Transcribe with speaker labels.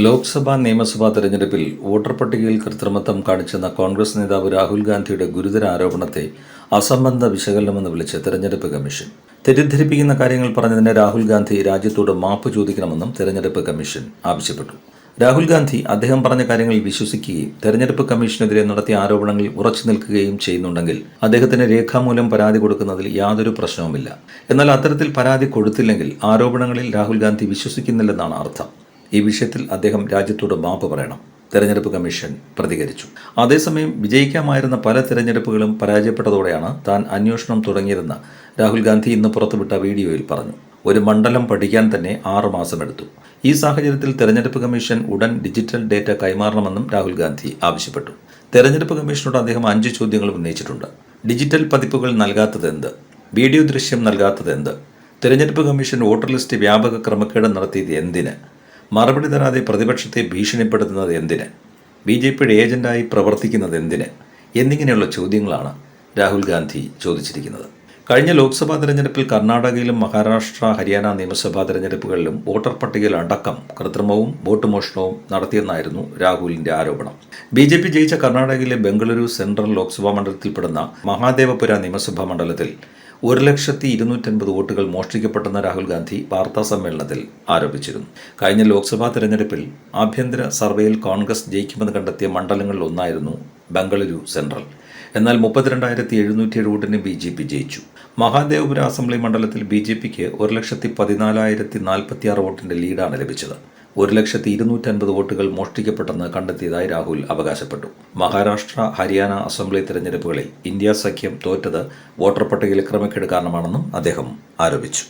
Speaker 1: ലോക്സഭാ നിയമസഭാ തെരഞ്ഞെടുപ്പിൽ വോട്ടർ പട്ടികയിൽ കൃത്രിമത്വം കാണിച്ചെന്ന കോൺഗ്രസ് നേതാവ് രാഹുൽ ഗാന്ധിയുടെ ഗുരുതര ആരോപണത്തെ അസംബന്ധ വിശകലനമെന്ന് വിളിച്ച് തെരഞ്ഞെടുപ്പ് കമ്മീഷൻ. തെറ്റിദ്ധരിപ്പിക്കുന്ന കാര്യങ്ങൾ പറഞ്ഞതിന് രാഹുൽ ഗാന്ധി രാജ്യത്തോട് മാപ്പ് ചോദിക്കണമെന്നും തെരഞ്ഞെടുപ്പ് കമ്മീഷൻ ആവശ്യപ്പെട്ടു. രാഹുൽ ഗാന്ധി അദ്ദേഹം പറഞ്ഞ കാര്യങ്ങളിൽ വിശ്വസിക്കുകയും തെരഞ്ഞെടുപ്പ് കമ്മീഷനെതിരെ നടത്തിയ ആരോപണങ്ങളിൽ ഉറച്ചു നിൽക്കുകയും ചെയ്യുന്നുണ്ടെങ്കിൽ അദ്ദേഹത്തിന് രേഖാമൂലം പരാതി കൊടുക്കുന്നതിൽ യാതൊരു പ്രശ്നവുമില്ല. എന്നാൽ അത്തരത്തിൽ പരാതി കൊടുത്തില്ലെങ്കിൽ ആരോപണങ്ങളിൽ രാഹുൽ ഗാന്ധി വിശ്വസിക്കുന്നില്ലെന്നാണ് അർത്ഥം. ഈ വിഷയത്തിൽ അദ്ദേഹം രാജ്യത്തോട് മാപ്പ് പറയണം, തെരഞ്ഞെടുപ്പ് കമ്മീഷൻ പ്രതികരിച്ചു. അതേസമയം വിജയിക്കാമായിരുന്ന പല തെരഞ്ഞെടുപ്പുകളും പരാജയപ്പെട്ടതോടെയാണ് താൻ അന്വേഷണം തുടങ്ങിയതെന്ന് രാഹുൽ ഗാന്ധി ഇന്ന് പുറത്തുവിട്ട വീഡിയോയിൽ പറഞ്ഞു. ഒരു മണ്ഡലം പഠിക്കാൻ തന്നെ 6 മാസമെടുത്തു. ഈ സാഹചര്യത്തിൽ തെരഞ്ഞെടുപ്പ് കമ്മീഷൻ ഉടൻ ഡിജിറ്റൽ ഡേറ്റ കൈമാറണമെന്നും രാഹുൽ ഗാന്ധി ആവശ്യപ്പെട്ടു. തെരഞ്ഞെടുപ്പ് കമ്മീഷനോട് അദ്ദേഹം 5 ചോദ്യങ്ങൾ ഉന്നയിച്ചിട്ടുണ്ട്. ഡിജിറ്റൽ പതിപ്പുകൾ നൽകാത്തത് എന്ത്? വീഡിയോ ദൃശ്യം നൽകാത്തത് എന്ത്? തെരഞ്ഞെടുപ്പ് കമ്മീഷൻ വോട്ടർ ലിസ്റ്റ് വ്യാപക ക്രമക്കേട് നടത്തിയത് എന്തിന്? മറുപടി തരാതെ പ്രതിപക്ഷത്തെ ഭീഷണിപ്പെടുത്തുന്നത് എന്തിന്? BJPയുടെ ഏജന്റായി പ്രവർത്തിക്കുന്നത് എന്തിന്? എന്നിങ്ങനെയുള്ള ചോദ്യങ്ങളാണ് രാഹുൽ ഗാന്ധി ചോദിച്ചിരിക്കുന്നത്. കഴിഞ്ഞ ലോക്സഭാ തെരഞ്ഞെടുപ്പിൽ കർണാടകയിലും മഹാരാഷ്ട്ര, ഹരിയാന നിയമസഭാ തെരഞ്ഞെടുപ്പുകളിലും വോട്ടർ പട്ടികയിൽ അടക്കം കൃത്രിമവും വോട്ട് മോഷണവും നടത്തിയെന്നായിരുന്നു രാഹുലിന്റെ ആരോപണം. BJP ജയിച്ച കർണാടകയിലെ ബംഗളൂരു സെൻട്രൽ ലോക്സഭാ മണ്ഡലത്തിൽപ്പെടുന്ന മഹാദേവപുര നിയമസഭാ മണ്ഡലത്തിൽ 1,250,000 വോട്ടുകൾ മോഷ്ടിക്കപ്പെട്ടെന്ന് രാഹുൽ ഗാന്ധി വാർത്താ സമ്മേളനത്തിൽ ആരോപിച്ചിരുന്നു. കഴിഞ്ഞ ലോക്സഭാ തെരഞ്ഞെടുപ്പിൽ ആഭ്യന്തര സർവേയിൽ കോൺഗ്രസ് ജയിക്കുമെന്ന് കണ്ടെത്തിയ മണ്ഡലങ്ങളിൽ ഒന്നായിരുന്നു ബംഗളൂരു സെൻട്രൽ. എന്നാൽ 32,707 വോട്ടിന് BJP ജയിച്ചു. മഹാദേവപുര അസംബ്ലി മണ്ഡലത്തിൽ BJPക്ക് 1,14,046 വോട്ടിന്റെ ലീഡാണ് ലഭിച്ചത്. 1,250,000 വോട്ടുകൾ മോഷ്ടിക്കപ്പെട്ടെന്ന് കണ്ടെത്തിയതായി രാഹുൽ അവകാശപ്പെട്ടു. മഹാരാഷ്ട്ര, ഹരിയാന അസംബ്ലി തെരഞ്ഞെടുപ്പുകളിൽ ഇന്ത്യ സഖ്യം തോറ്റത് വോട്ടർ പട്ടികയിലെ ക്രമക്കേട് കാരണമാണെന്നും അദ്ദേഹം ആരോപിച്ചു.